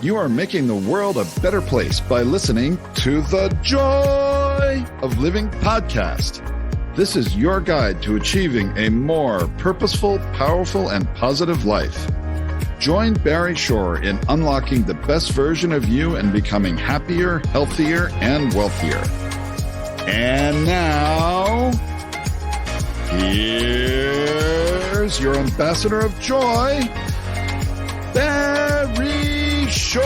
You are making the world a better place by listening to the Joy of Living podcast. This is your guide to achieving a more purposeful, powerful, and positive life. Join Barry Shore in unlocking the best version of you and becoming happier, healthier, and wealthier. And now, here's your ambassador of joy, Barry Shore.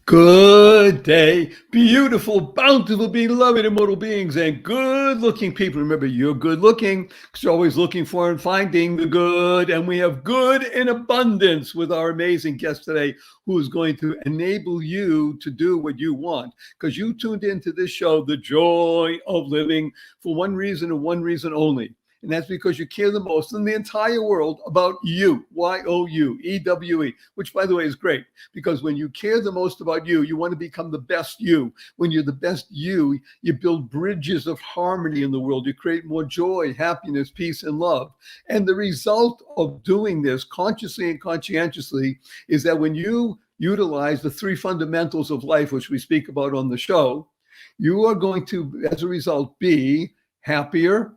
Good day, beautiful, bountiful, beloved, immortal beings, and good-looking people. Remember, you're good-looking because you're always looking for and finding the good, and we have good in abundance with our amazing guest today, who is going to enable you to do what you want, because you tuned into this show, The Joy of Living, for one reason and one reason only. And that's because you care the most in the entire world about you, Y-O-U-E-W-E, which, by the way, is great, because when you care the most about you, you want to become the best you. When you're the best you, you build bridges of harmony in the world. You create more joy, happiness, peace, and love. And the result of doing this consciously and conscientiously is that when you utilize the three fundamentals of life, which we speak about on the show, you are going to, as a result, be happier,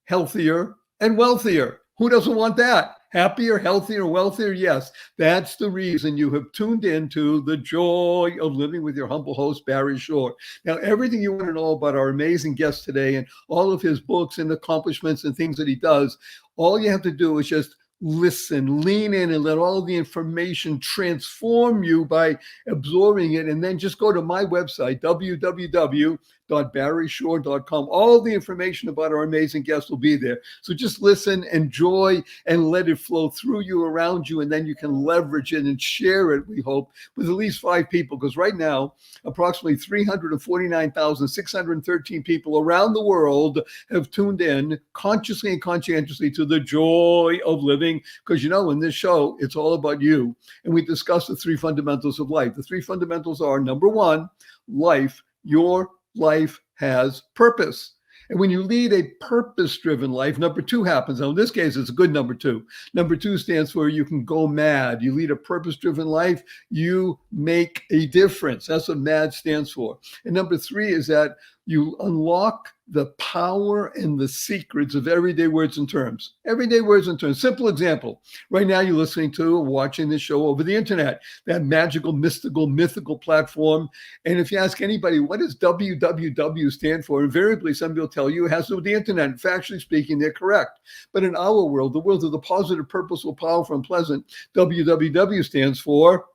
healthier, and wealthier. Who doesn't want that? Happier, healthier, wealthier? Yes, that's the reason you have tuned into The Joy of Living with your humble host, Barry Shore. Now, everything you want to know about our amazing guest today and all of his books and accomplishments and things that he does, all you have to do is just listen, lean in, and let all the information transform you by absorbing it. And then just go to my website, www.barryshore.com. All the information about our amazing guests will be there. So just listen, enjoy, and let it flow through you, around you, and then you can leverage it and share it, we hope, with at least 5 people. Because right now, approximately 349,613 people around the world have tuned in consciously and conscientiously to The Joy of Living. Because, in this show, it's all about you. And we discuss the 3 fundamentals of life. The 3 fundamentals are, number 1, life. Your life has purpose. And when you lead a purpose-driven life, number 2 happens. Now, in this case, it's a good number 2. Number 2 stands for you can go mad. You lead a purpose-driven life, you make a difference. That's what MAD stands for. And number 3 is that you unlock the power and the secrets of everyday words and terms. Everyday words and terms. Simple example. Right now, you're listening to or watching this show over the internet, that magical, mystical, mythical platform. And if you ask anybody, what does WWW stand for? Invariably, somebody will tell you it has to do with the internet. And factually speaking, they're correct. But in our world, the world of the positive, purposeful, powerful, and pleasant, WWW stands for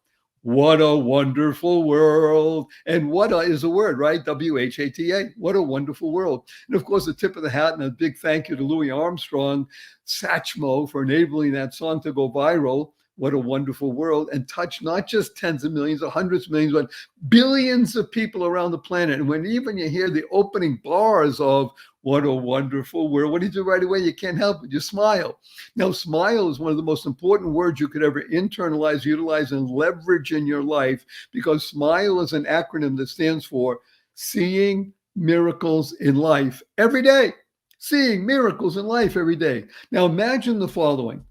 what a wonderful world. And what is a word, right? W-H-A-T-A. What a wonderful world. And of course, the tip of the hat and a big thank you to Louis Armstrong, Satchmo, for enabling that song to go viral. What a wonderful world. And touch not just tens of millions or hundreds of millions, but billions of people around the planet. And when even you hear the opening bars of what a wonderful world, what do you do right away? You can't help it. You smile. Now, smile is one of the most important words you could ever internalize, utilize, and leverage in your life, because SMILE is an acronym that stands for Seeing Miracles in Life Every Day. Seeing miracles in life every day. Now, imagine the following.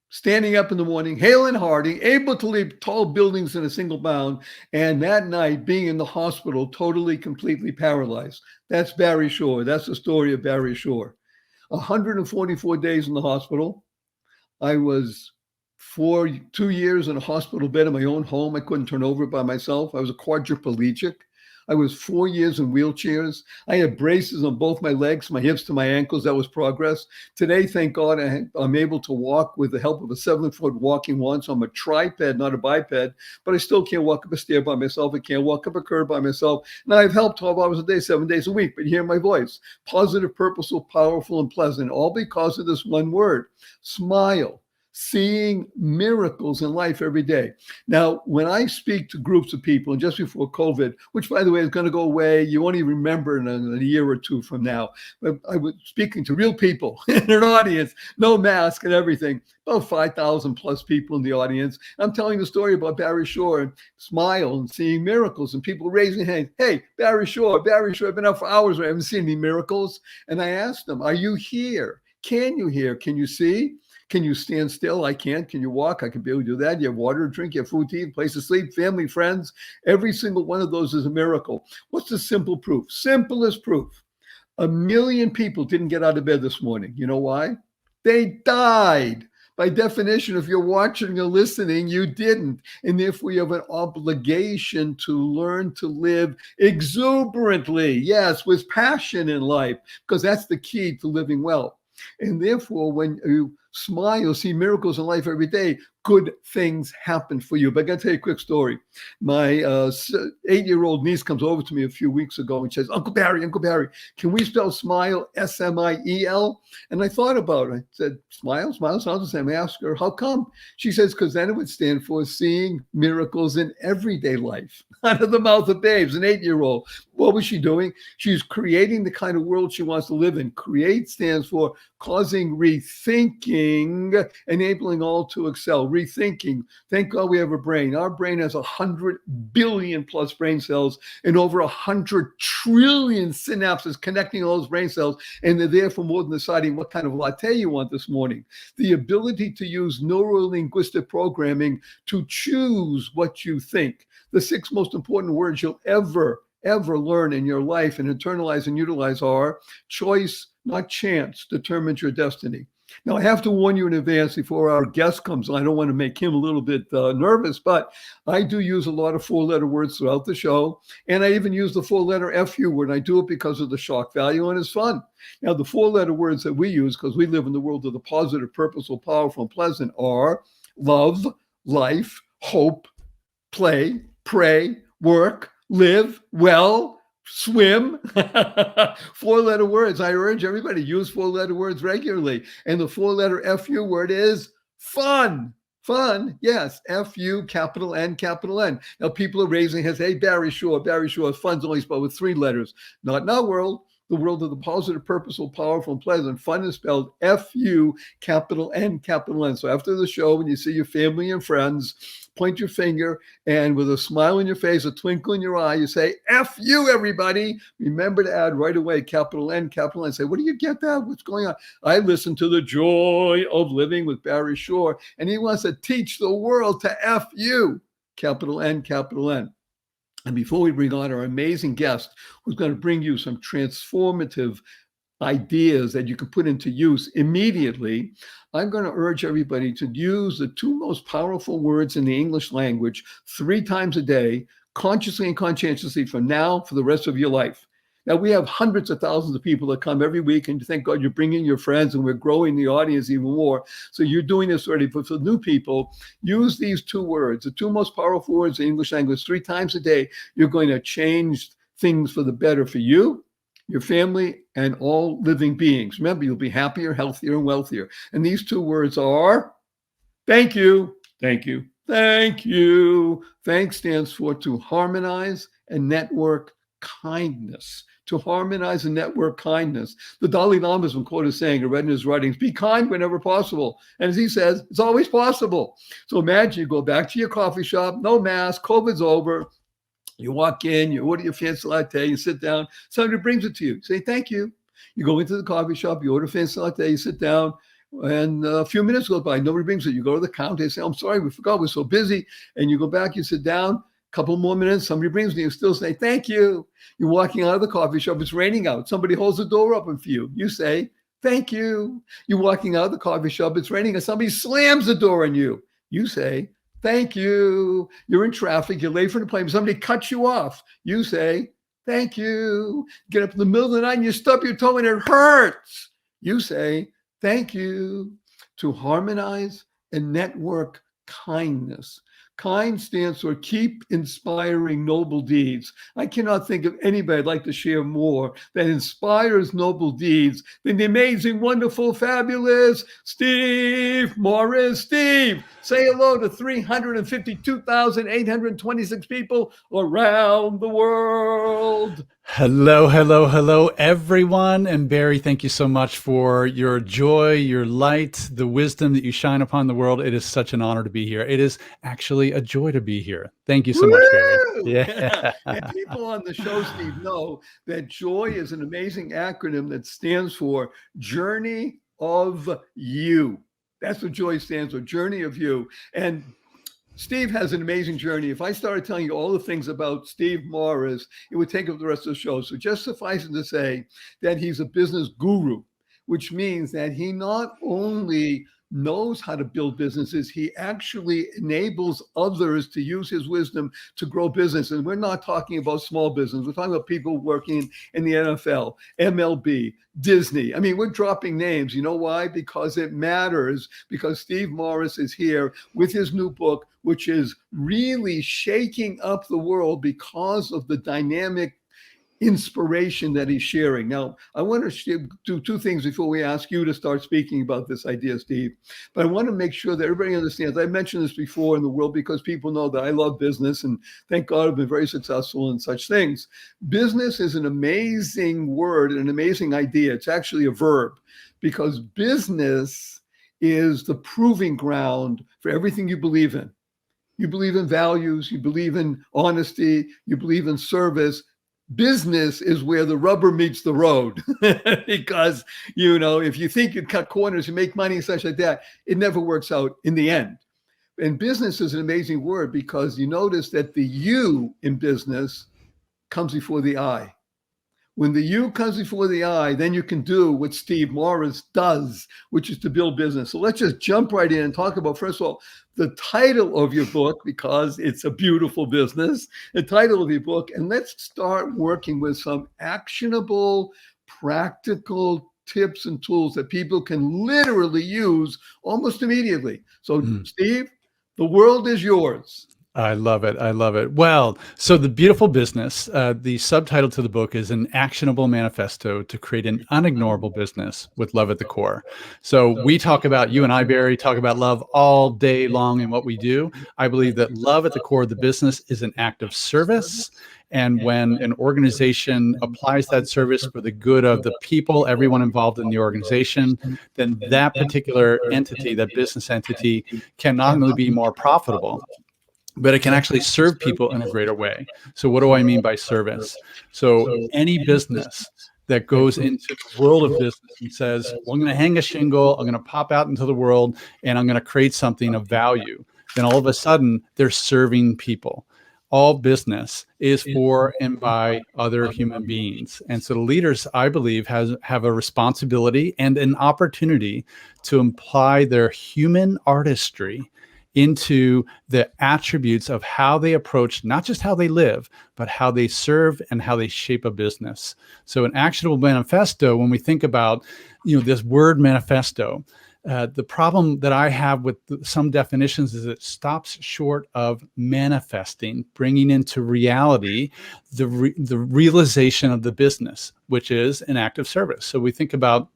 Standing up in the morning, hale and hearty, able to leap tall buildings in a single bound, and that night being in the hospital, totally, completely paralyzed. That's Barry Shore. That's the story of Barry Shore. 144 days in the hospital. I was 2 years in a hospital bed in my own home. I couldn't turn over by myself. I was a quadriplegic. I was 4 years in wheelchairs. I had braces on both my legs, my hips to my ankles. That was progress. Today, thank God, I'm able to walk with the help of a 7-foot walking wand. So I'm a triped, not a biped, but I still can't walk up a stair by myself. I can't walk up a curb by myself. And I've helped 12 hours a day, 7 days a week. But you hear my voice. Positive, purposeful, powerful, and pleasant, all because of this one word, smile. seeing miracles in life every day. Now, when I speak to groups of people, and just before COVID, which by the way is going to go away, you won't even remember in a year or two from now, but I was speaking to real people in an audience, no mask and everything, about 5,000 plus people in the audience. I'm telling the story about Barry Shore and Smile and seeing miracles and people raising hands. Hey, Barry Shore, I've been out for hours. I haven't seen any miracles. And I asked them, are you here? Can you hear? Can you see? Can you stand still? I can't. Can you walk? I can barely do that. You have water to drink, you have food to eat, place to sleep, family, friends. Every single one of those is a miracle. What's the simple proof? Simplest proof. 1 million people didn't get out of bed this morning. You know why? They died. By definition, if you're watching or listening, you didn't. And therefore, you have an obligation to learn to live exuberantly. Yes, with passion in life, because that's the key to living well. And therefore, when you smile, see miracles in life every day, good things happen for you. But I got to tell you a quick story. My 8-year-old niece comes over to me a few weeks ago and says, Uncle Barry, can we spell smile S-M-I-E-L? And I thought about it. I said, smile sounds the same. I asked her, how come? She says, because then it would stand for seeing miracles in everyday life. Out of the mouth of babes, an 8-year-old. What was she doing? She's creating the kind of world she wants to live in. Create stands for causing rethinking, enabling all to excel. Rethinking. Thank God we have a brain. Our brain has 100 billion plus brain cells and over 100 trillion synapses connecting all those brain cells. And they're there for more than deciding what kind of latte you want this morning. The ability to use neuro-linguistic programming to choose what you think. The 6 most important words you'll ever learn in your life and internalize and utilize are choice, not chance, determines your destiny. Now, I have to warn you in advance before our guest comes on. I don't want to make him a little bit nervous, but I do use a lot of 4-letter words throughout the show. And I even use the 4-letter FU word. I do it because of the shock value and it's fun. Now, the 4-letter words that we use, because we live in the world of the positive, purposeful, powerful, and pleasant, are love, life, hope, play, pray, work, live, well, swim. 4-letter words. I urge everybody to use 4-letter words regularly. And the 4-letter FU word is fun. Fun, yes, F-U, capital N, capital N. Now people are raising hands, hey, Barry Shore, fun's only spelled with 3 letters. Not in our world. The world of the positive, purposeful, powerful, and pleasant. Fun is spelled F-U, capital N, capital N. So after the show, when you see your family and friends, point your finger, and with a smile on your face, a twinkle in your eye, you say, F you, everybody. Remember to add right away, capital N, capital N. Say, what do you get that? What's going on? I listen to The Joy of Living with Barry Shore, and he wants to teach the world to F you, capital N, capital N. And before we bring on our amazing guest, who's going to bring you some transformative ideas that you can put into use immediately, I'm going to urge everybody to use the 2 most powerful words in the English language 3 times a day, consciously and conscientiously from now for the rest of your life. Now, we have hundreds of thousands of people that come every week, and thank God you're bringing your friends, and we're growing the audience even more. So you're doing this already. But for new people, use these 2 words, the 2 most powerful words in English language 3 times a day. You're going to change things for the better for you, your family, and all living beings. Remember, you'll be happier, healthier, and wealthier. And these 2 words are thank you, thank you, thank you. Thanks stands for to harmonize and network kindness. To harmonize and network kindness. The Dalai Lama has been quoted saying, I read in his writings, be kind whenever possible. And as he says, it's always possible. So imagine you go back to your coffee shop, no mask, COVID's over. You walk in, you order your fancy latte, you sit down, somebody brings it to you. Say, thank you. You go into the coffee shop, you order a fancy latte, you sit down, and a few minutes go by, nobody brings it. You go to the counter, they say, I'm sorry, we forgot, we're so busy. And you go back, you sit down, couple more minutes, somebody brings me, you still say, thank you. You're walking out of the coffee shop, it's raining out. Somebody holds the door open for you. You say, thank you. You're walking out of the coffee shop, it's raining, and somebody slams the door on you. You say, thank you. You're in traffic, you're late for the plane, somebody cuts you off. You say, thank you. Get up in the middle of the night and you stub your toe and it hurts. You say, thank you. To harmonize and network kindness. Kind stands for keep inspiring noble deeds. I cannot think of anybody I'd like to share more that inspires noble deeds than the amazing, wonderful, fabulous Steve Morris. Steve, say hello to 352,826 people around the world. Hello, hello, hello, everyone. And Barry, thank you so much for your joy, your light, the wisdom that you shine upon the world. It is such an honor to be here. It is actually a joy to be here. Thank you so much, Barry. Yeah. And people on the show, Steve, know that JOY is an amazing acronym that stands for Journey of You. That's what JOY stands for, Journey of You. And Steve has an amazing journey. If I started telling you all the things about Steve Morris, it would take up the rest of the show. So just suffice it to say that he's a business guru, which means that he not only knows how to build businesses, he actually enables others to use his wisdom to grow business. And we're not talking about small business. We're talking about people working in the NFL, MLB, Disney. I mean, we're dropping names. You know why? Because it matters, because Steve Morris is here with his new book, which is really shaking up the world because of the dynamic inspiration that he's sharing. Now, I want to do two things before we ask you to start speaking about this idea, Steve. But I want to make sure that everybody understands. I mentioned this before in the world because people know that I love business, and thank God I've been very successful in such things. Business is an amazing word and an amazing idea. It's actually a verb, because business is the proving ground for everything you believe in. You believe in values, you believe in honesty, you believe in service. Business is where the rubber meets the road because, you know, if you think you cut corners, you make money and such like that, it never works out in the end. And business is an amazing word because you notice that the you in business comes before the I. When the you comes before the I, then you can do what Steve Morris does, which is to build business. So let's just jump right in and talk about, first of all, the title of your book, because it's a beautiful business, the title of your book. And let's start working with some actionable, practical tips and tools that people can literally use almost immediately. So, Steve, the world is yours. I love it. I love it. Well, so the beautiful business, the subtitle to the book is An Actionable Manifesto to Create an Unignorable Business with Love at the Core. So we talk about, you and I, Barry, talk about love all day long in what we do. I believe that love at the core of the business is an act of service. And when an organization applies that service for the good of the people, everyone involved in the organization, then that particular entity, that business entity, can not only be more profitable, but it can actually serve people in a greater way. So what do I mean by service? So any business that goes into the world of business and says, well, I'm going to hang a shingle, I'm going to pop out into the world, and I'm going to create something of value, then all of a sudden they're serving people. All business is for and by other human beings. And so the leaders, I believe, have a responsibility and an opportunity to apply their human artistry into the attributes of how they approach, not just how they live, but how they serve and how they shape a business. So an actionable manifesto, when we think about, this word manifesto, the problem that I have with some definitions is it stops short of manifesting, bringing into reality the realization of the business, which is an act of service. So we think about,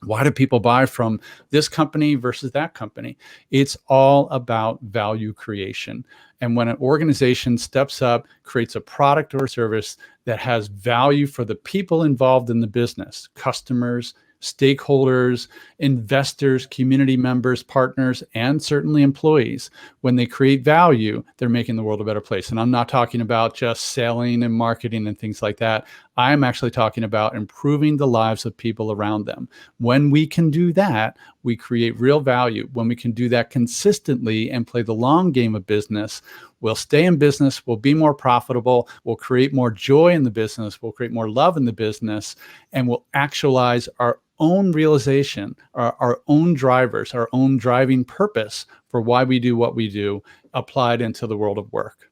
why do people buy from this company versus that company? It's all about value creation. And when an organization steps up, creates a product or service that has value for the people involved in the business, customers, stakeholders, investors, community members, partners, and certainly employees. When they create value, they're making the world a better place. And I'm not talking about just selling and marketing and things like that. I'm actually talking about improving the lives of people around them. When we can do that, we create real value. When we can do that consistently and play the long game of business, we'll stay in business, we'll be more profitable, we'll create more joy in the business, we'll create more love in the business, and we'll actualize our own realization, our own drivers, our own driving purpose for why we do what we do, applied into the world of work.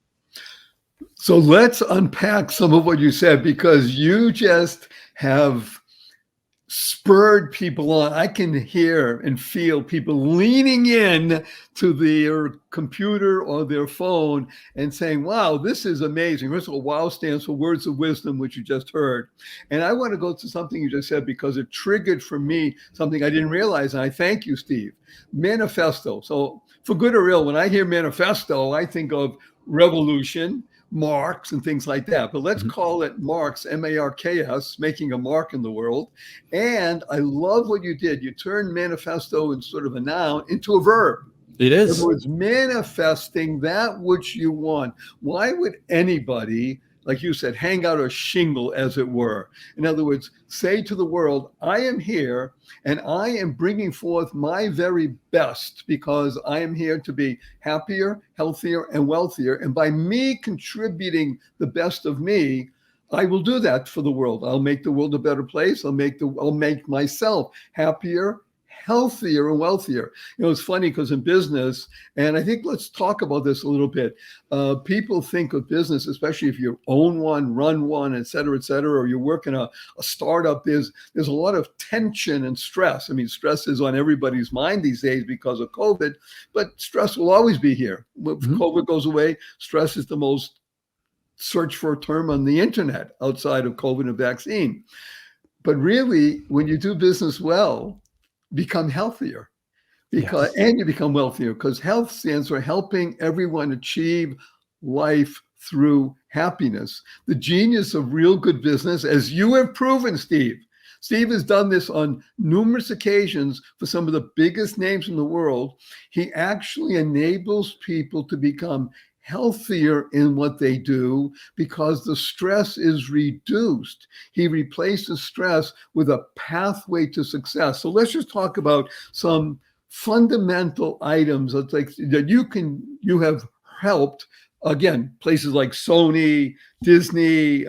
So let's unpack some of what you said, because you just have spurred people on. I can hear and feel people leaning in to their computer or their phone and saying, wow, this is amazing. First of all, WOW stands for Words of Wisdom, which you just heard. And I want to go to something you just said because it triggered for me something I didn't realize. And I thank you, Steve. Manifesto. So for good or ill, when I hear manifesto, I think of revolution, Marx and things like that. But let's call it Marx, M-A-R-K-S, making a mark in the world. And I love what you did. You turned manifesto in sort of a noun into a verb. It is. In other words, manifesting that which you want. Why would anybody, like you said, hang out a shingle, as it were? In other words, say to the world, I am here and I am bringing forth my very best because I am here to be happier, healthier, and wealthier. And by me contributing the best of me, I will do that for the world. I'll make the world a better place. I'll make myself happier, healthier, and wealthier. It's funny because in business, and I think let's talk about this a little bit. People think of business, especially if you own one, run one, et cetera, or you work in a startup, there's a lot of tension and stress. I mean, stress is on everybody's mind these days because of COVID, but stress will always be here. If COVID goes away, stress is the most searched for term on the internet outside of COVID and vaccine. But really, when you do business well, become healthier and you become wealthier, because health stands for helping everyone achieve life through happiness. The genius of real good business, as you have proven, Steve has done this on numerous occasions for some of the biggest names in the world. He actually enables people to become healthier in what they do because the stress is reduced. He replaces stress with a pathway to success. So let's just talk about some fundamental items that you have helped. Again, places like Sony, Disney,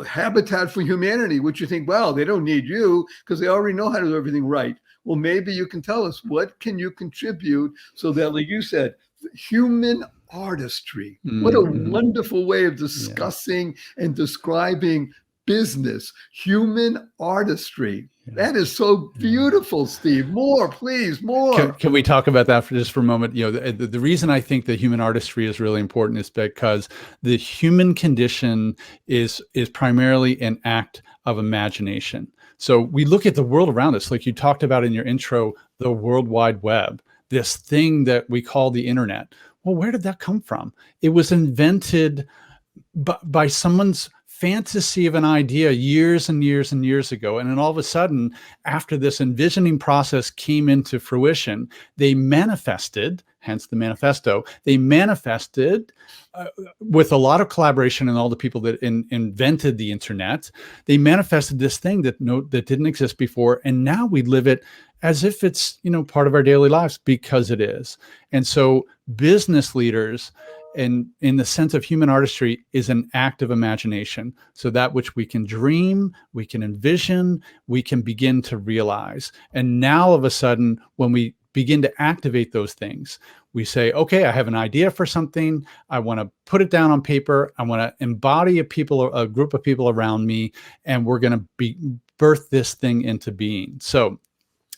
Habitat for Humanity, which you think, wow, they don't need you because they already know how to do everything right. Well, maybe you can tell us, what can you contribute so that, like you said, human artistry. What a wonderful way of discussing and describing business, human artistry. That is so beautiful, Steve. More, please, more. Can we talk about that for a moment? The reason I think that human artistry is really important is because the human condition is primarily an act of imagination. So we look at the world around us, like you talked about in your intro, the World Wide Web, this thing that we call the internet. Well, where did that come from? It was invented by someone's fantasy of an idea years and years and years ago. And then all of a sudden, after this envisioning process came into fruition, they manifested, hence the manifesto, they manifested with a lot of collaboration and all the people that invented the internet. They manifested this thing that didn't exist before. And now we live it as if it's, part of our daily lives, because it is. And so business leaders, and in the sense of human artistry, is an act of imagination. So that which we can dream, we can envision, we can begin to realize. And now all of a sudden, when we begin to activate those things, we say, okay, I have an idea for something. I want to put it down on paper. I want to embody a group of people around me, and we're going to birth this thing into being. So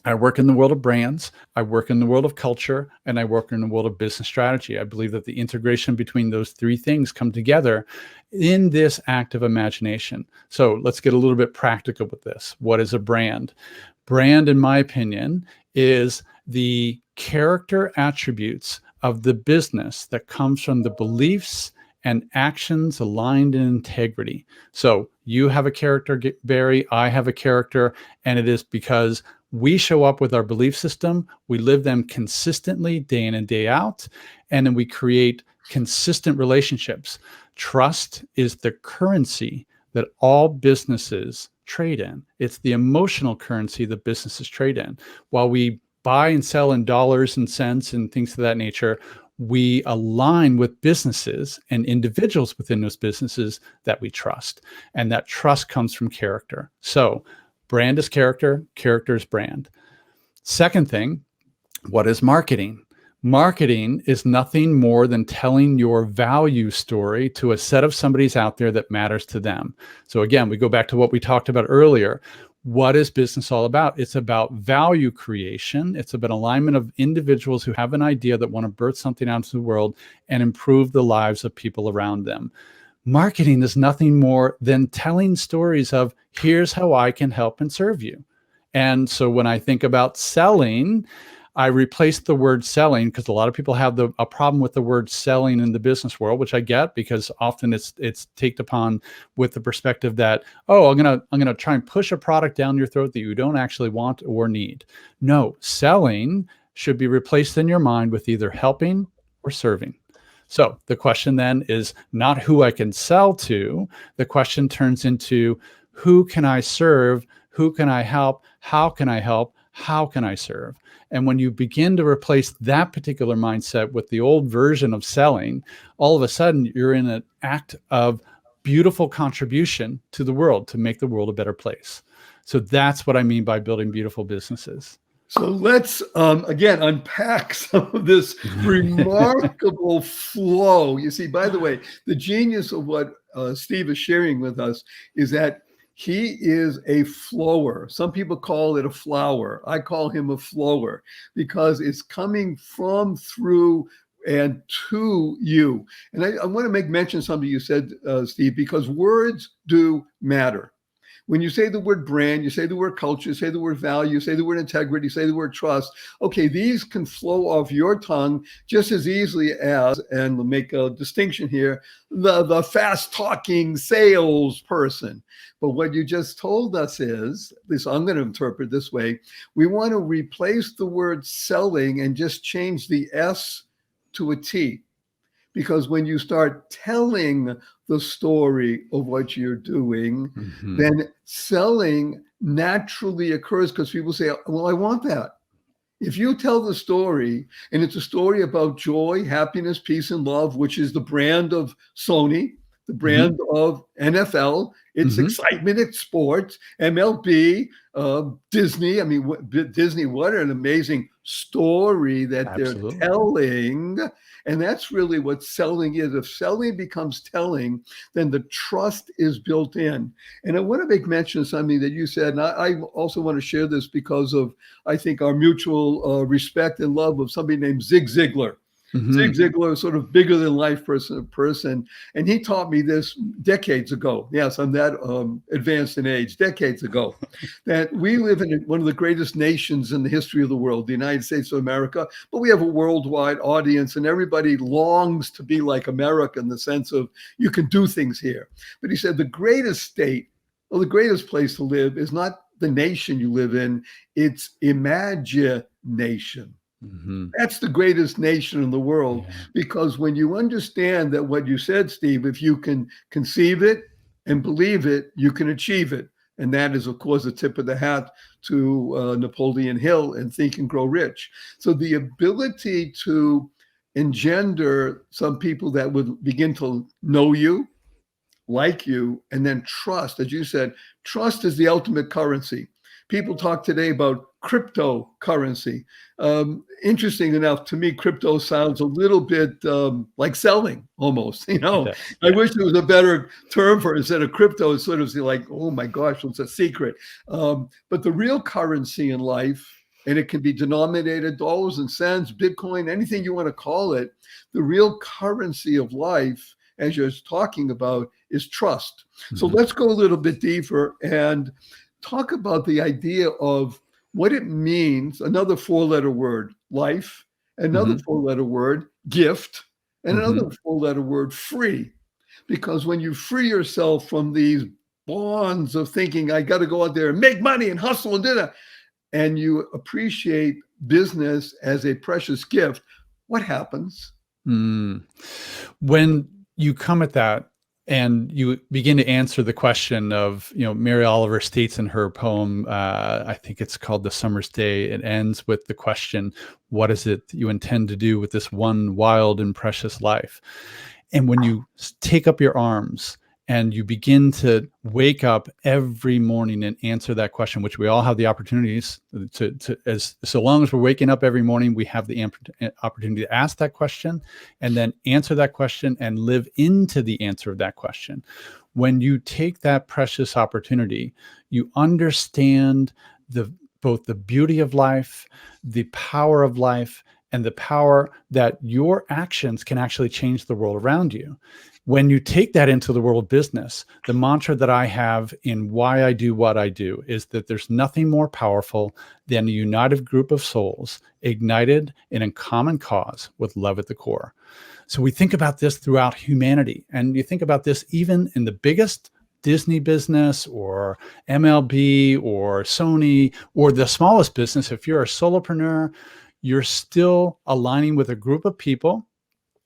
I work in the world of brands, I work in the world of culture, and I work in the world of business strategy. I believe that the integration between those three things come together in this act of imagination. So let's get a little bit practical with this. What is a brand? Brand, in my opinion, is the character attributes of the business that comes from the beliefs and actions aligned in integrity. So you have a character, Barry, I have a character, and it is because we show up with our belief system, we live them consistently day in and day out, and then we create consistent relationships. Trust is the currency that all businesses trade in. It's the emotional currency that businesses trade in. While we buy and sell in dollars and cents and things of that nature, we align with businesses and individuals within those businesses that we trust. And that trust comes from character. So brand is character, character is brand. Second thing, what is marketing? Marketing is nothing more than telling your value story to a set of somebody's out there that matters to them. So again, we go back to what we talked about earlier. what is business all about? It's about value creation. It's about alignment of individuals who have an idea that want to birth something out into the world and improve the lives of people around them. Marketing is nothing more than telling stories of, here's how I can help and serve you. And so when I think about selling, I replaced the word selling, because a lot of people have a problem with the word selling in the business world, which I get, because often it's taken upon with the perspective that, oh, I'm gonna try and push a product down your throat that you don't actually want or need. No, selling should be replaced in your mind with either helping or serving. So the question then is not who I can sell to. The question turns into, who can I serve? Who can I help? How can I help? How can I serve? And when you begin to replace that particular mindset with the old version of selling, all of a sudden you're in an act of beautiful contribution to the world to make the world a better place. So that's what I mean by building beautiful businesses. So let's, again, unpack some of this remarkable flow. You see, by the way, the genius of what Steve is sharing with us is that he is a flower. Some people call it a flower. I call him a flower because it's coming from, through, and to you. And I want to make mention of something you said, Steve, because words do matter. When you say the word brand, you say the word culture, you say the word value, you say the word integrity, you say the word trust. Okay, these can flow off your tongue just as easily as, and we'll make a distinction here, the fast-talking salesperson. But what you just told us is, at least I'm going to interpret this way, we want to replace the word selling and just change the S to a T. Because when you start telling the story of what you're doing, then selling naturally occurs, because people say, well, I want that. If you tell the story, and it's a story about joy, happiness, peace, and love, which is the brand of Sony, the brand of NFL, it's excitement, it's sports, MLB, Disney. I mean, Disney, what an amazing story that they're telling. And that's really what selling is. If selling becomes telling, then the trust is built in. And I want to make mention of something that you said, and I also want to share this because of, I think, our mutual respect and love of somebody named Zig Ziglar. Zig Ziglar is sort of bigger than life person. And he taught me this decades ago. Yes, I'm that advanced in age, decades ago, that we live in one of the greatest nations in the history of the world, the United States of America, but we have a worldwide audience and everybody longs to be like America in the sense of you can do things here. But he said the greatest state, or the greatest place to live is not the nation you live in, it's imagination. That's the greatest nation in the world, because when you understand that what you said, Steve, if you can conceive it and believe it, you can achieve it. And that is, of course, the tip of the hat to Napoleon Hill and Think and Grow Rich. So the ability to engender some people that would begin to know you, like you, and then trust, as you said, trust is the ultimate currency. People talk today about cryptocurrency. Interesting enough, to me, crypto sounds a little bit like selling almost, you know. I wish there was a better term for it. Instead of crypto, it's sort of like, oh my gosh, it's a secret. But the real currency in life, and it can be denominated dollars and cents, Bitcoin, anything you want to call it, the real currency of life, as you're talking about, is trust. So let's go a little bit deeper and talk about the idea of what it means, another four-letter word, life, another four-letter word, gift, and another four-letter word, free. Because when you free yourself from these bonds of thinking, I got to go out there and make money and hustle and do that, and you appreciate business as a precious gift, what happens? When you come at that, and you begin to answer the question of, you know, Mary Oliver states in her poem, I think it's called The Summer's Day, it ends with the question, what is it you intend to do with this one wild and precious life? And when you take up your arms and you begin to wake up every morning and answer that question, which we all have the opportunities to as so long as we're waking up every morning, we have the opportunity to ask that question and then answer that question and live into the answer of that question. When you take that precious opportunity, you understand both the beauty of life, the power of life, and the power that your actions can actually change the world around you. When you take that into the world of business, the mantra that I have in why I do what I do is that there's nothing more powerful than a united group of souls ignited in a common cause with love at the core. So we think about this throughout humanity, and you think about this even in the biggest Disney business or MLB or Sony or the smallest business. If you're a solopreneur, you're still aligning with a group of people.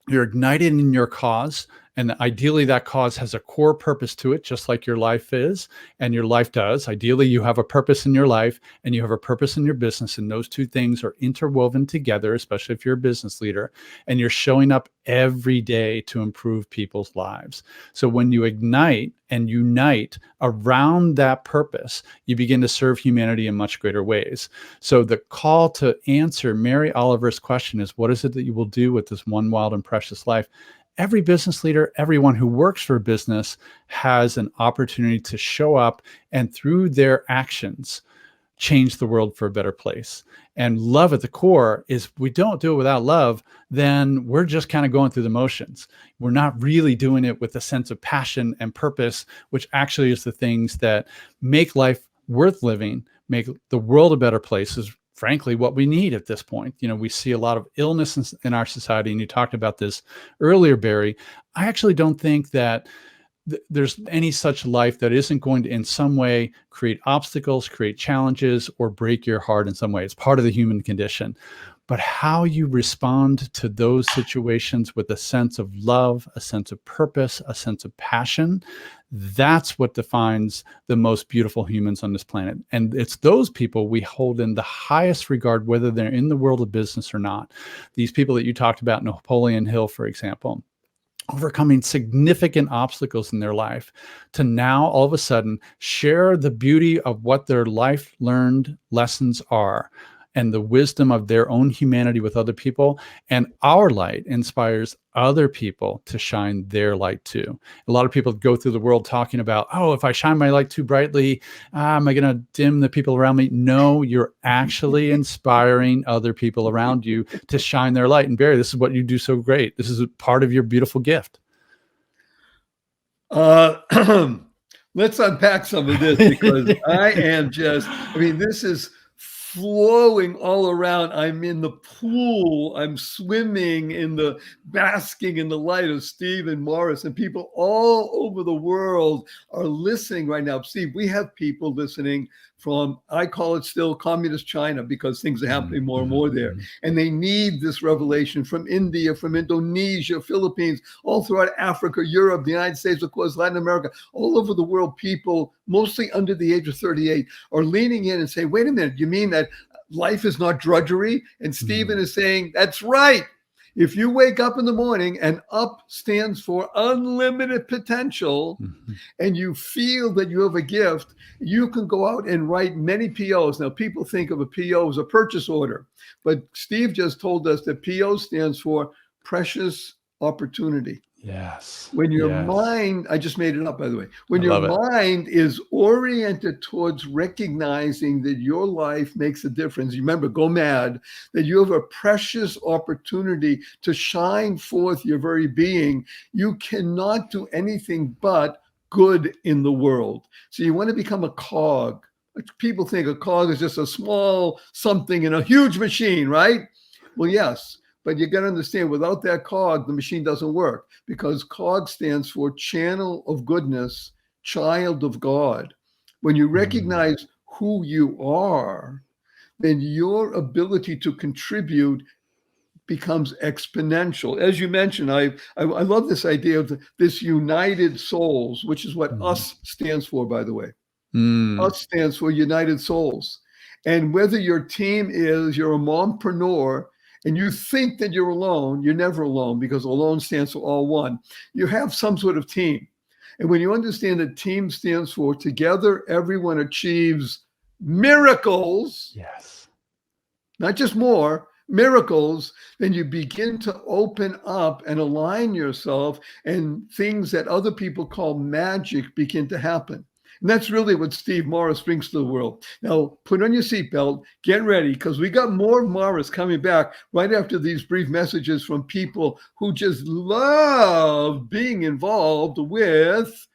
You're ignited in your cause. And ideally, that cause has a core purpose to it, just like your life is, and your life does. Ideally, you have a purpose in your life and you have a purpose in your business, and those two things are interwoven together, especially if you're a business leader, and you're showing up every day to improve people's lives. So when you ignite and unite around that purpose, you begin to serve humanity in much greater ways. So the call to answer Mary Oliver's question is, what is it that you will do with this one wild and precious life? Every business leader, everyone who works for a business has an opportunity to show up and through their actions, change the world for a better place. And love at the core is, we don't do it without love, then we're just kind of going through the motions. We're not really doing it with a sense of passion and purpose, which actually is the things that make life worth living, make the world a better place, is frankly what we need at this point. You know, we see a lot of illness in our society, and you talked about this earlier, Barry. I actually don't think that there's any such life that isn't going to in some way create obstacles, create challenges, or break your heart in some way. It's part of the human condition. But how you respond to those situations with a sense of love, a sense of purpose, a sense of passion, that's what defines the most beautiful humans on this planet. And it's those people we hold in the highest regard, whether they're in the world of business or not. These people that you talked about, Napoleon Hill, for example, overcoming significant obstacles in their life to now all of a sudden share the beauty of what their life learned lessons are and the wisdom of their own humanity with other people. And our light inspires other people to shine their light too. A lot of people go through the world talking about, oh, if I shine my light too brightly, am I going to dim the people around me? No, you're actually inspiring other people around you to shine their light. And Barry, this is what you do so great. This is a part of your beautiful gift. Let's unpack some of this, because this is flowing all around. I'm in the pool. I'm swimming basking in the light of Steve and Morris, and people all over the world are listening right now. Steve, we have people listening from, I call it still communist China, because things are happening more and more there. And they need this revelation from India, from Indonesia, Philippines, all throughout Africa, Europe, the United States, of course, Latin America, all over the world. People, mostly under the age of 38, are leaning in and saying, wait a minute, you mean that life is not drudgery? And Stephen is saying, that's right. If you wake up in the morning, and up stands for unlimited potential, and you feel that you have a gift, you can go out and write many POs. Now, people think of a PO as a purchase order, but Steve just told us that PO stands for precious opportunity. Yes. When your mind, I just made it up, by the way, when your mind is oriented towards recognizing that your life makes a difference, you remember, go mad, that you have a precious opportunity to shine forth your very being, you cannot do anything but good in the world. So you want to become a cog. People think a cog is just a small something in a huge machine, right? Well, yes. But you got to understand, without that cog, the machine doesn't work, because cog stands for channel of goodness, child of God. When you recognize who you are, then your ability to contribute becomes exponential. As you mentioned, I love this idea of this united souls, which is what US stands for, by the way. US stands for United Souls. And whether your team is, you're a mompreneur, and you think that you're alone, you're never alone, because alone stands for all one. You have some sort of team. And when you understand that team stands for together, everyone achieves miracles, Yes. not just more, miracles, then you begin to open up and align yourself, and things that other people call magic begin to happen. And that's really what Steve Morris brings to the world. Now, put on your seatbelt, get ready, because we got more of Morris coming back right after these brief messages from people who just love being involved with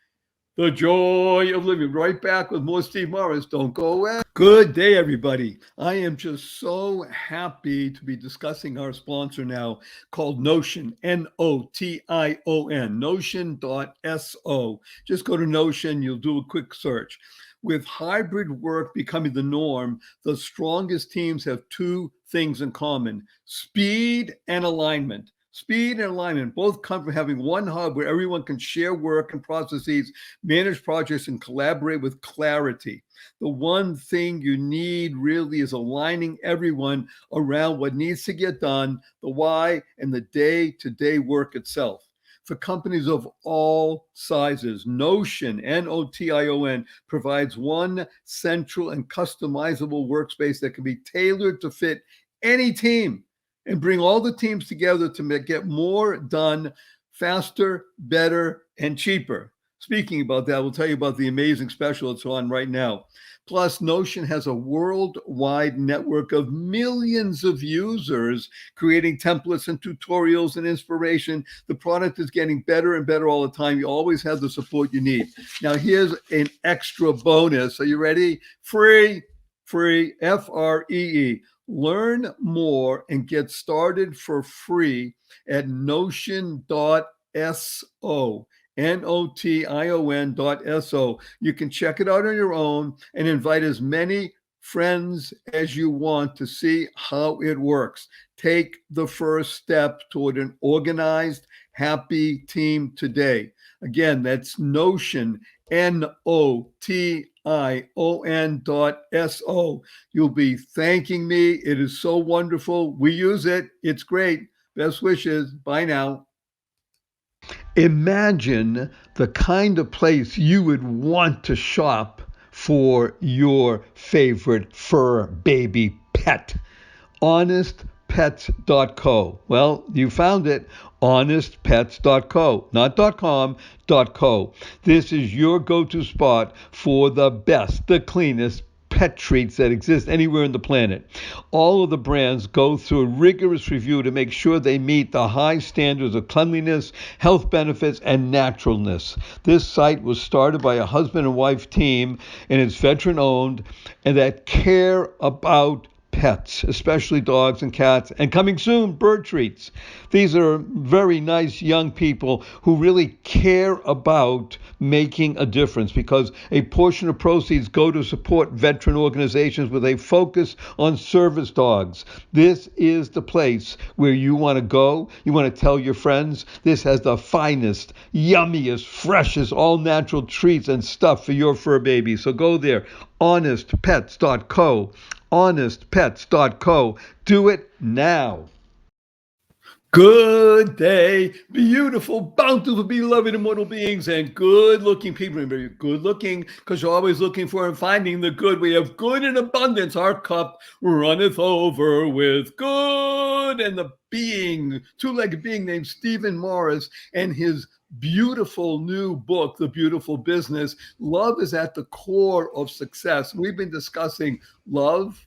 the joy of living. Right back with more Steve Morris. Don't go away. Good day, everybody. I am just so happy to be discussing our sponsor now, called Notion, Notion, Notion.so. Just go to Notion, you'll do a quick search. With hybrid work becoming the norm, the strongest teams have two things in common: speed and alignment. Speed and alignment both come from having one hub where everyone can share work and processes, manage projects, and collaborate with clarity. The one thing you need really is aligning everyone around what needs to get done, the why, and the day-to-day work itself. For companies of all sizes, Notion, Notion, provides one central and customizable workspace that can be tailored to fit any team and bring all the teams together to get more done faster, better, and cheaper. Speaking about that, we'll tell you about the amazing special that's on right now. Plus, Notion has a worldwide network of millions of users creating templates and tutorials and inspiration. The product is getting better and better all the time. You always have the support you need. Now, here's an extra bonus. Are you ready? Free, free. Learn more and get started for free at Notion.so. Notion.so. You can check it out on your own and invite as many friends as you want to see how it works. Take the first step toward an organized, happy team today. Again, that's Notion, Notion.so. You'll be thanking me. It is so wonderful. We use it. It's great. Best wishes. Bye now. Imagine the kind of place you would want to shop for your favorite fur baby pet. HonestPets.co. Well, you found it. HonestPets.co, not .com, .co. This is your go-to spot for the best, the cleanest pet treats that exist anywhere on the planet. All of the brands go through a rigorous review to make sure they meet the high standards of cleanliness, health benefits, and naturalness. This site was started by a husband and wife team, and it's veteran-owned, and that care about pets, especially dogs and cats, and coming soon, bird treats. These are very nice young people who really care about making a difference, because a portion of proceeds go to support veteran organizations with a focus on service dogs. This is the place where you want to go. You want to tell your friends this has the finest, yummiest, freshest, all-natural treats and stuff for your fur baby. So go there, honestpets.co. honestpets.co. Do it now. Good day, beautiful, bountiful, beloved, immortal beings, and good-looking people. Remember, good-looking, because you're always looking for and finding the good. We have good in abundance. Our cup runneth over with good. And the being, two-legged being named Stephen Morris, and his beautiful new book, The Beautiful Business. Love is at the core of success. We've been discussing love,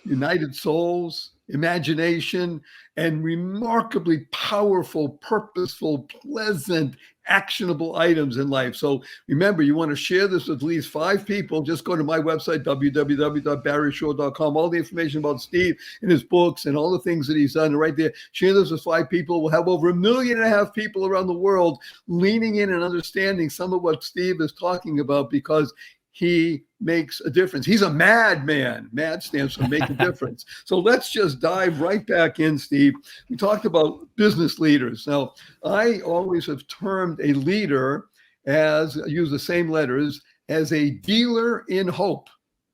united souls, imagination, and remarkably powerful, purposeful, pleasant, actionable items in life. So remember, you want to share this with at least 5 people. Just go to my website, www.barryshore.com. All the information about Steve and his books and all the things that he's done right there. Share this with 5 people. We'll have over 1.5 million people around the world leaning in and understanding some of what Steve is talking about, because he makes a difference. He's a madman. Mad stands for make a difference. So let's just dive right back in, Steve. We talked about business leaders. Now, I always have termed a leader as, use the same letters, as a dealer in hope.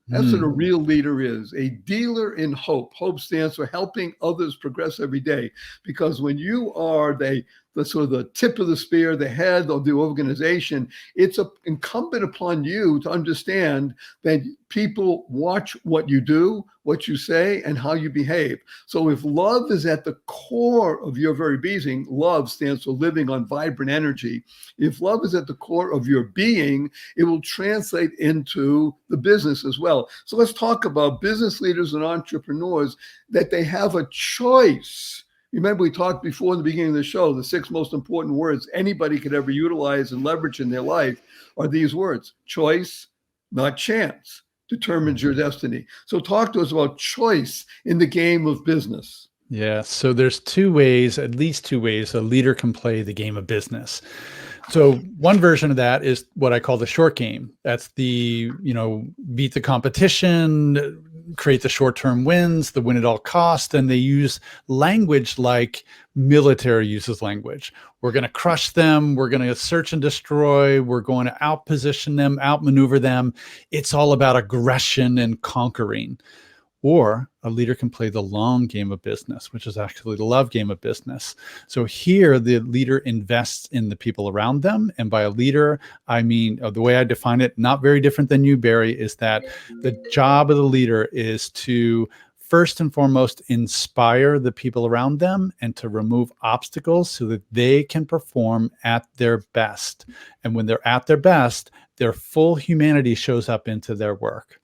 That's what a real leader is, a dealer in hope. Hope stands for helping others progress every day. Because when you are the the sort of the tip of the spear, the head of the organization. It's incumbent upon you to understand that people watch what you do, what you say, and how you behave. So if love is at the core of your very being, love stands for living on vibrant energy. If love is at the core of your being, it will translate into the business as well. So let's talk about business leaders and entrepreneurs, that they have a choice. Remember, we talked before in the beginning of the show, the 6 most important words anybody could ever utilize and leverage in their life are these words: choice, not chance, determines your destiny. So talk to us about choice in the game of business. Yeah. So there's 2 ways, at least 2 ways, a leader can play the game of business. So one version of that is what I call the short game. That's the, beat the competition, create the short-term wins, the win at all cost. And they use language like military uses language. We're going to crush them. We're going to search and destroy. We're going to outposition them, outmaneuver them. It's all about aggression and conquering. Or a leader can play the long game of business, which is actually the love game of business. So here, the leader invests in the people around them. And by a leader, I mean, the way I define it, not very different than you, Barry, is that the job of the leader is to first and foremost inspire the people around them and to remove obstacles so that they can perform at their best. And when they're at their best, their full humanity shows up into their work.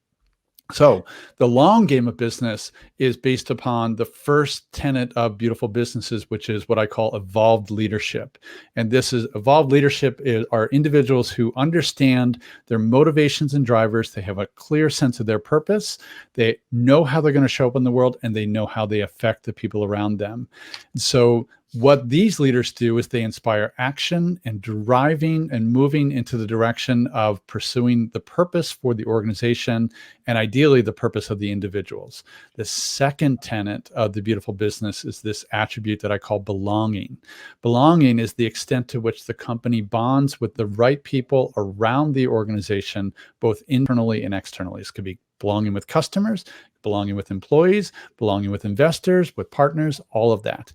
So the long game of business is based upon the first tenet of beautiful businesses, which is what I call evolved leadership. And this is evolved leadership are individuals who understand their motivations and drivers. They have a clear sense of their purpose. They know how they're going to show up in the world, and they know how they affect the people around them. So what these leaders do is they inspire action and driving and moving into the direction of pursuing the purpose for the organization and ideally the purpose of the individuals. The second tenet of the beautiful business is this attribute that I call belonging. Belonging is the extent to which the company bonds with the right people around the organization, both internally and externally. This could be belonging with customers, belonging with employees, belonging with investors, with partners, all of that.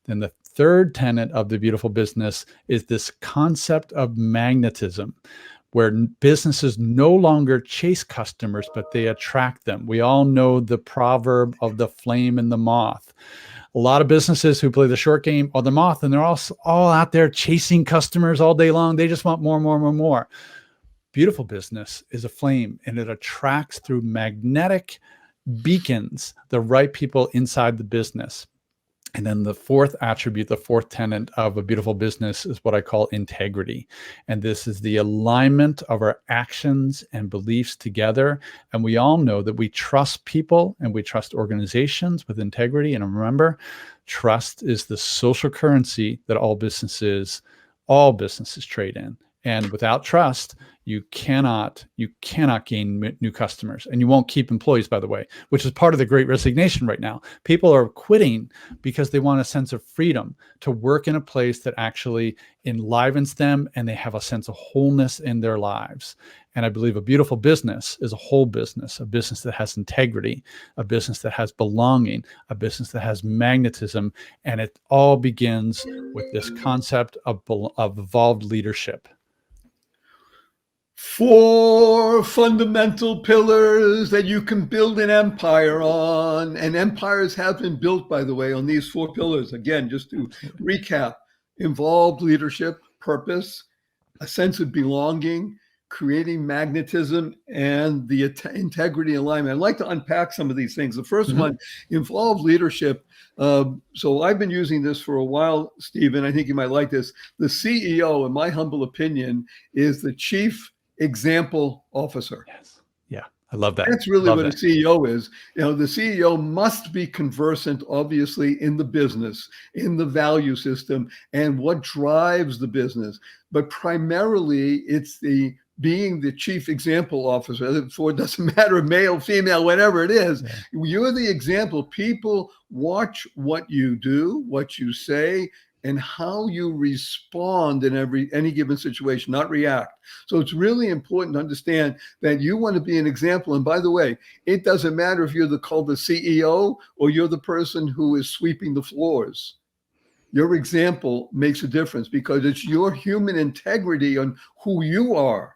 Then the third tenet of the beautiful business is this concept of magnetism, where businesses no longer chase customers, but they attract them. We all know the proverb of the flame and the moth. A lot of businesses who play the short game are the moth, and they're all out there chasing customers all day long. They just want more, more, more, more. Beautiful business is a flame, and it attracts through magnetic beacons the right people inside the business. And then the fourth attribute, the fourth tenet of a beautiful business is what I call integrity. And this is the alignment of our actions and beliefs together. And we all know that we trust people and we trust organizations with integrity. And remember, trust is the social currency that all businesses trade in. And without trust, you cannot gain new customers, and you won't keep employees, by the way, which is part of the great resignation right now. People are quitting because they want a sense of freedom to work in a place that actually enlivens them and they have a sense of wholeness in their lives. And I believe a beautiful business is a whole business, a business that has integrity, a business that has belonging, a business that has magnetism. And it all begins with this concept of evolved leadership. 4 fundamental pillars that you can build an empire on. And empires have been built, by the way, on these 4 pillars. Again, just to recap: involved leadership, purpose, a sense of belonging, creating magnetism, and the integrity and alignment. I'd like to unpack some of these things. The first one, involved leadership. So I've been using this for a while, Stephen. I think you might like this. The CEO, in my humble opinion, is the chief example officer. Yes. Yeah. I love that. That's really what a CEO is. The CEO must be conversant, obviously, in the business, in the value system, and what drives the business. But primarily, it's being the chief example officer. So it doesn't matter, male, female, whatever it is. Yeah. You're the example. People watch what you do, what you say, and how you respond in any given situation, not react. So it's really important to understand that you want to be an example. And by the way, it doesn't matter if you're called the CEO or you're the person who is sweeping the floors. Your example makes a difference because it's your human integrity on who you are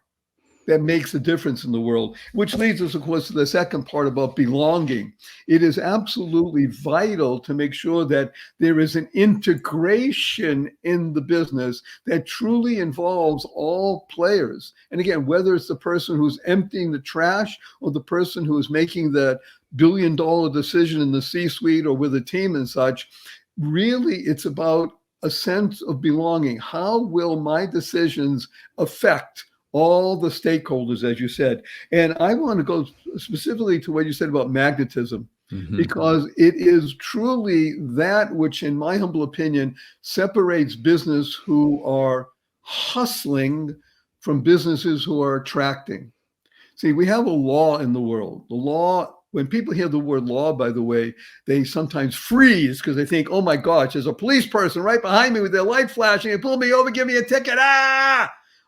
that makes a difference in the world, which leads us, of course, to the second part about belonging. It is absolutely vital to make sure that there is an integration in the business that truly involves all players. And again, whether it's the person who's emptying the trash or the person who is making the billion-dollar decision in the C-suite or with a team and such, really it's about a sense of belonging. How will my decisions affect all the stakeholders, as you said? And I want to go specifically to what you said about magnetism, because it is truly that which, in my humble opinion, separates business who are hustling from businesses who are attracting. See, we have a law in the world. The law, when people hear the word law, by the way, they sometimes freeze because they think, oh my gosh, there's a police person right behind me with their light flashing and pull me over, give me a ticket.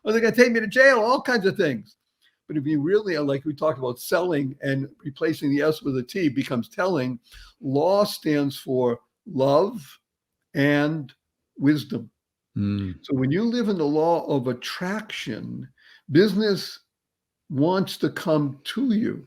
Or they're going to take me to jail, all kinds of things. But if you really are, like we talked about, selling and replacing the S with a T becomes telling, law stands for love and wisdom. So when you live in the law of attraction, business wants to come to you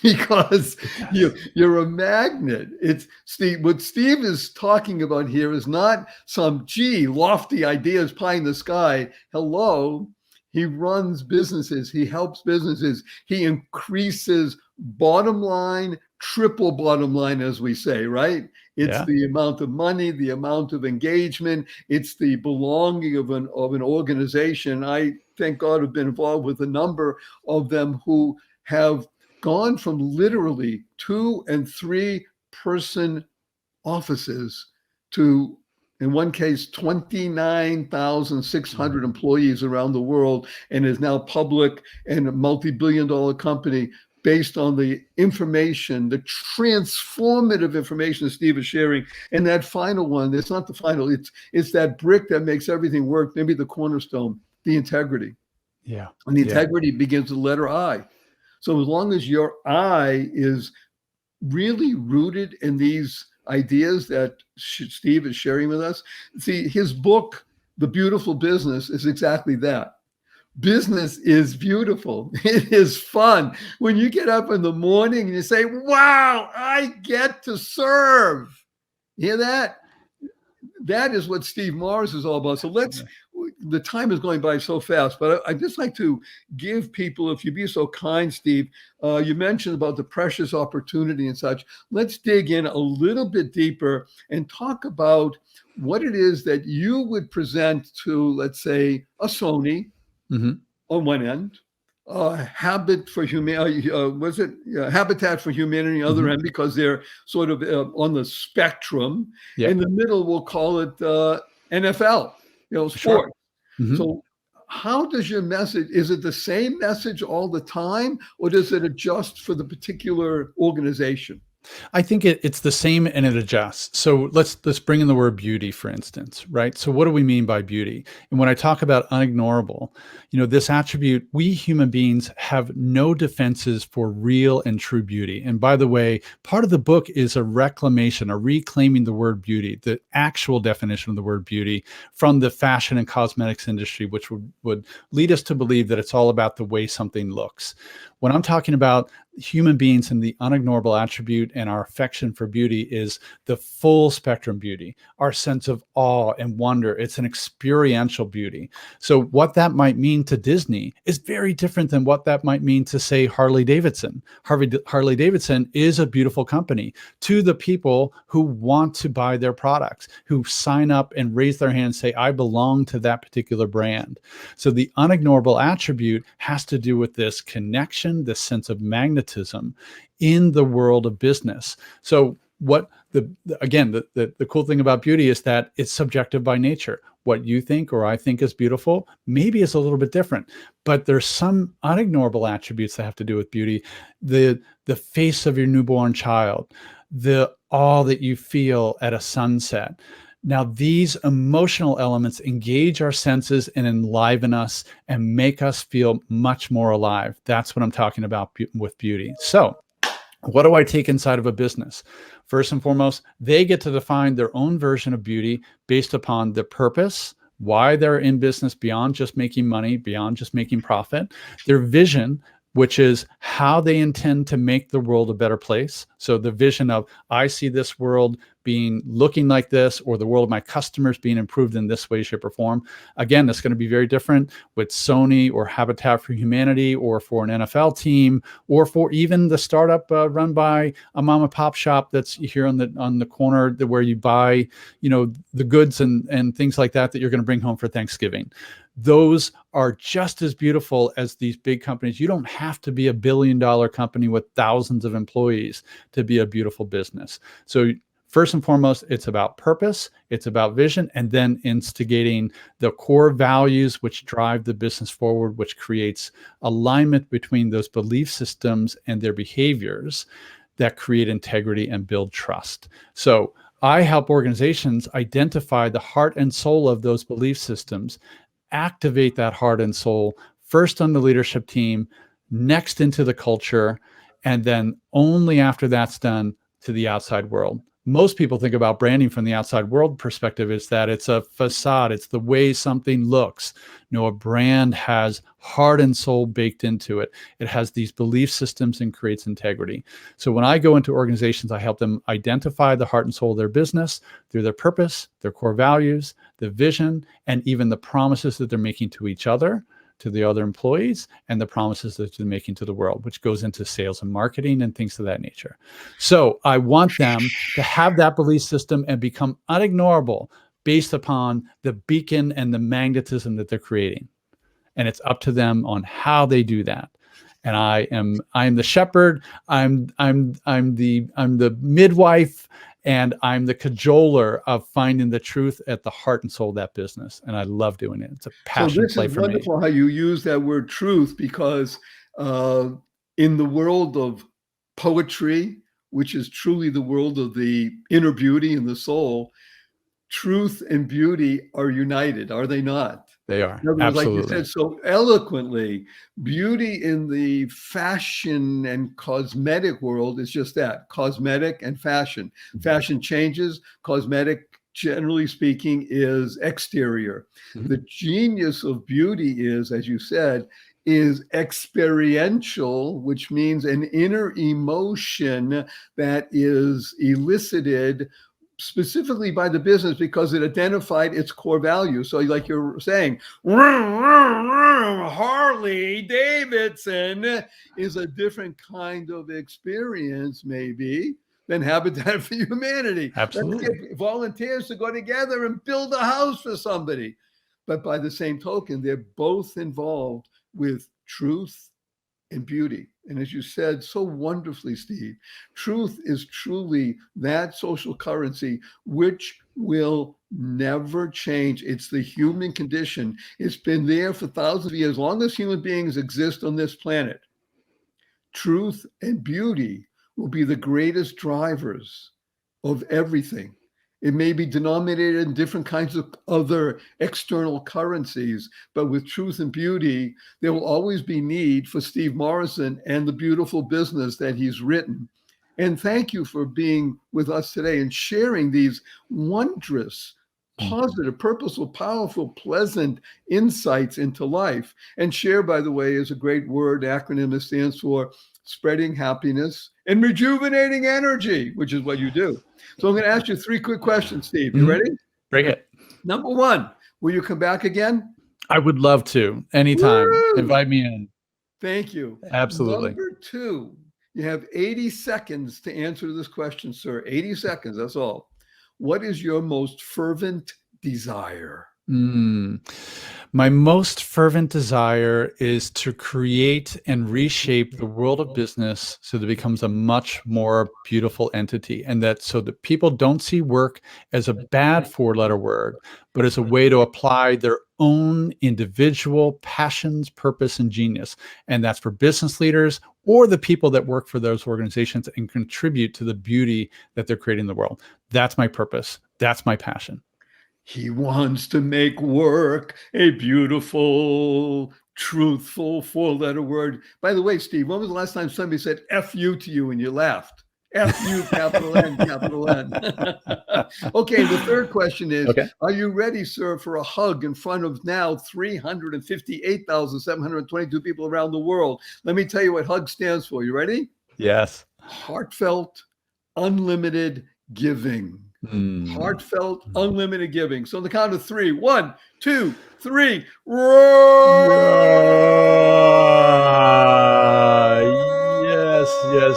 because you're a magnet. It's Steve. What Steve is talking about here is not some lofty ideas pie in the sky. Hello, he runs businesses. He helps businesses. He increases bottom line, triple bottom line, as we say, right? It's the amount of money, the amount of engagement. It's the belonging of an organization. I, thank God, have been involved with a number of them who have gone from literally 2 and 3 person offices to, in one case, 29,600 employees around the world, and is now public and a multi-billion-dollar company based on the information, the transformative information Steve is sharing. And that final one, it's not the final, it's that brick that makes everything work, maybe the cornerstone, the integrity. Yeah. And the integrity begins with the letter I. So as long as your I is really rooted in these ideas that Steve is sharing with us, see, his book, The Beautiful Business, is exactly that. Business is beautiful. It is fun. When you get up in the morning and you say, wow, I get to serve. You hear that? That is what Steve Morris is all about. So the time is going by so fast, but I'd just like to give people, if you'd be so kind, Steve, you mentioned about the precious opportunity and such. Let's dig in a little bit deeper and talk about what it is that you would present to, let's say, a Sony on one end, Habitat for Humanity on the other end, because they're sort of on the spectrum. In the middle, we'll call it NFL, sport. Sure. So how does your message, is it the same message all the time, or does it adjust for the particular organization? I think it's the same and it adjusts. So let's bring in the word beauty, for instance, right? So what do we mean by beauty? And when I talk about unignorable, this attribute, we human beings have no defenses for real and true beauty. And by the way, part of the book is a reclaiming the word beauty, the actual definition of the word beauty from the fashion and cosmetics industry, which would lead us to believe that it's all about the way something looks. When I'm talking about human beings and the unignorable attribute and our affection for beauty is the full spectrum beauty, our sense of awe and wonder. It's an experiential beauty. So what that might mean to Disney is very different than what that might mean to, say, Harley Davidson. Harley Davidson is a beautiful company to the people who want to buy their products, who sign up and raise their hand and say, I belong to that particular brand. So the unignorable attribute has to do with this connection, this sense of magnetism in the world of business. So what the cool thing about beauty is that it's subjective by nature. What you think or I think is beautiful maybe is a little bit different, but there's some unignorable attributes that have to do with beauty. The face of your newborn child, the awe that you feel at a sunset. Now, these emotional elements engage our senses and enliven us and make us feel much more alive. That's what I'm talking about with beauty. So What do I take inside of a business? First and foremost, they get to define their own version of beauty based upon the purpose, why they're in business beyond just making money, beyond just making profit, their vision, which is how they intend to make the world a better place. So the vision of, I see this world being looking like this, or the world of my customers being improved in this way, shape, or form. Again, that's going to be very different with Sony or Habitat for Humanity, or for an NFL team, or for even the startup run by a mom and pop shop that's here on the corner where you buy, the goods and things like that you're going to bring home for Thanksgiving. Those are just as beautiful as these big companies. You don't have to be a billion-dollar company with thousands of employees to be a beautiful business. So first and foremost, it's about purpose, it's about vision, and then instigating the core values which drive the business forward, which creates alignment between those belief systems and their behaviors that create integrity and build trust. So I help organizations identify the heart and soul of those belief systems, activate that heart and soul first on the leadership team, next into the culture, and then only after that's done to the outside world. Most people think about branding from the outside world perspective is that it's a facade. It's the way something looks. No, a brand has heart and soul baked into it. It has these belief systems and creates integrity. So when I go into organizations, I help them identify the heart and soul of their business through their purpose, their core values, the vision, and even the promises that they're making to each other, to the other employees, and the promises that they're making to the world, which goes into sales and marketing and things of that nature. So I want them to have that belief system and become unignorable based upon the beacon and the magnetism that they're creating. And it's up to them on how they do that. And I am the shepherd. I'm the midwife, and I'm the cajoler of finding the truth at the heart and soul of that business. And I love doing it. It's a passion play for me. So this is wonderful how you use that word truth, because in the world of poetry, which is truly the world of the inner beauty and the soul, truth and beauty are united, are they not? They are. In other words, Absolutely. like you said so eloquently, beauty in the fashion and cosmetic world is just that, cosmetic and fashion. Fashion changes, cosmetic, generally speaking, is exterior. The genius of beauty is, as you said, is experiential, which means an inner emotion that is elicited specifically by the business because it identified its core value. So like you're saying, Harley Davidson is a different kind of experience maybe than Habitat for Humanity. Absolutely. Let's get volunteers to go together and build a house for somebody. But by the same token, they're both involved with truth and beauty. And as you said so wonderfully, Steve, truth is truly that social currency which will never change. It's the human condition. It's been there for thousands of years, as long as human beings exist on this planet. Truth and beauty will be the greatest drivers of everything. It may be denominated in different kinds of other external currencies, but with truth and beauty, there will always be need for Steve Morrison and the beautiful business that he's written. And thank you for being with us today and sharing these wondrous, positive, purposeful, powerful, pleasant insights into life. And share, by the way, is a great word, acronym that stands for spreading happiness and rejuvenating energy, which is what you do. So I'm going to ask you 3 quick questions, Steve. You ready? Bring it. Number 1, will you come back again? I would love to. Anytime. Woo! Invite me in. Thank you. Absolutely. Number 2, you have 80 seconds to answer this question, sir. 80 seconds, that's all. What is your most fervent desire? My most fervent desire is to create and reshape the world of business so that it becomes a much more beautiful entity, and that so that people don't see work as a bad 4-letter word, but as a way to apply their own individual passions, purpose, and genius. And that's for business leaders or the people that work for those organizations and contribute to the beauty that they're creating in the world. That's my purpose. That's my passion. He wants to make work a beautiful truthful, four-letter word. By the way, Steve, when was the last time somebody said F you to you and you laughed? F you, capital N, capital N. Okay, the third question is, Okay. are you ready, sir, for a hug in front of now 358,722 people around the world? Let me tell you what HUG stands for. You ready? Yes. Heartfelt, unlimited giving. Heartfelt, unlimited giving. So on the count of three, 1, 2, 3, roar! Yes.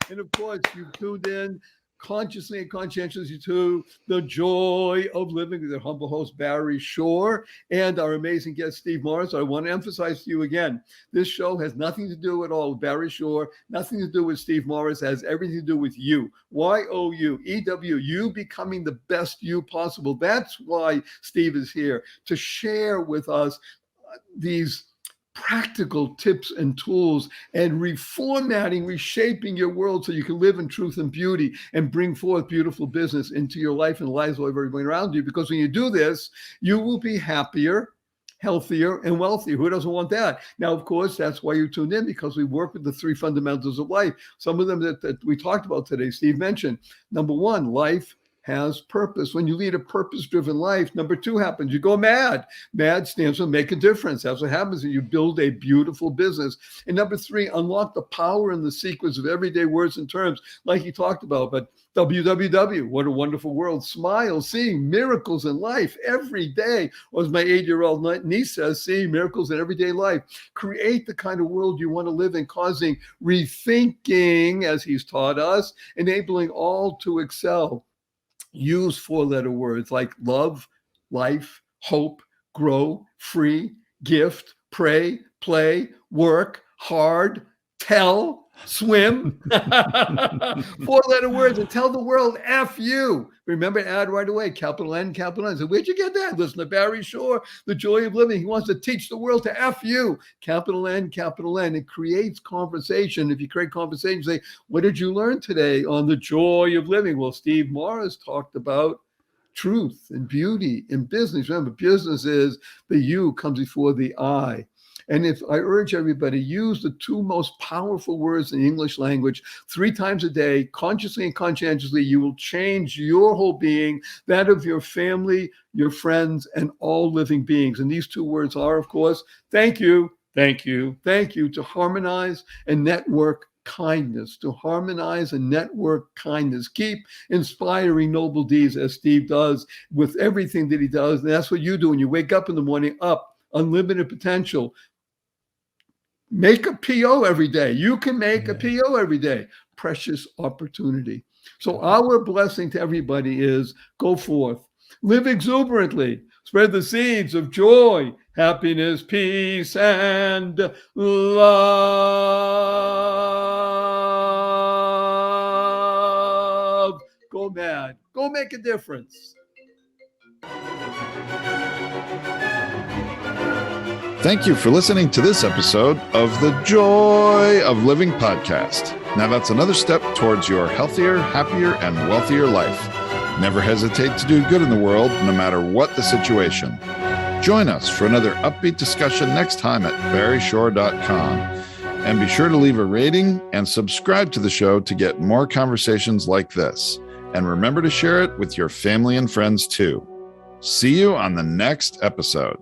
And of course, you've tuned in consciously and conscientiously to The Joy of Living with their humble host, Barry Shore, and our amazing guest, Steve Morris. I want to emphasize to you again, this show has nothing to do at all with Barry Shore, nothing to do with Steve Morris, it has everything to do with you. Y-O-U-E-W, you becoming the best you possible. That's why Steve is here, to share with us these practical tips and tools and reformatting, reshaping your world so you can live in truth and beauty and bring forth beautiful business into your life and the lives of everybody around you. Because when you do this, you will be happier, healthier, and wealthier. Who doesn't want that? Now, of course, that's why you tuned in, because we work with the three fundamentals of life. Some of them that we talked about today, Steve mentioned. Number one, life has purpose. When you lead a purpose-driven life, number two happens. You go mad. Mad stands for make a difference. That's what happens when you build a beautiful business. And number three, unlock the power and the secrets of everyday words and terms, like you talked about. But WWW, what a wonderful world. Smile, seeing miracles in life every day. Or as my 8-year-old niece says, seeing miracles in everyday life. Create the kind of world you want to live in, causing rethinking, as he's taught us, enabling all to excel. Use four-letter words like love, life, hope, grow, free, gift, pray, play, work, hard, tell, swim. Four-letter words, and tell the world F you. Remember, add right away, capital N, capital N. So where'd you get that? Listen to Barry Shore, The Joy of Living. He wants to teach the world to F you. Capital N, capital N. It creates conversation. If you create conversation, say, what did you learn today on The Joy of Living? Well, Steve Morris talked about truth and beauty in business. Remember, business is the you comes before the I. And if I urge everybody, use the two most powerful words in the English language 3 times a day, consciously and conscientiously, you will change your whole being, that of your family, your friends, and all living beings. And these 2 words are, of course, thank you, thank you, thank you, to harmonize and network kindness, to harmonize and network kindness. Keep inspiring noble deeds as Steve does with everything that he does. And that's what you do when you wake up in the morning, up, unlimited potential. Make a PO every day. You can make a PO every day. Precious opportunity. So our blessing to everybody is go forth, live exuberantly, spread the seeds of joy, happiness, peace, and love. Go mad. Go make a difference. Thank you for listening to this episode of the Joy of Living podcast. Now that's another step towards your healthier, happier, and wealthier life. Never hesitate to do good in the world, no matter what the situation. Join us for another upbeat discussion next time at barryshore.com. And be sure to leave a rating and subscribe to the show to get more conversations like this. And remember to share it with your family and friends too. See you on the next episode.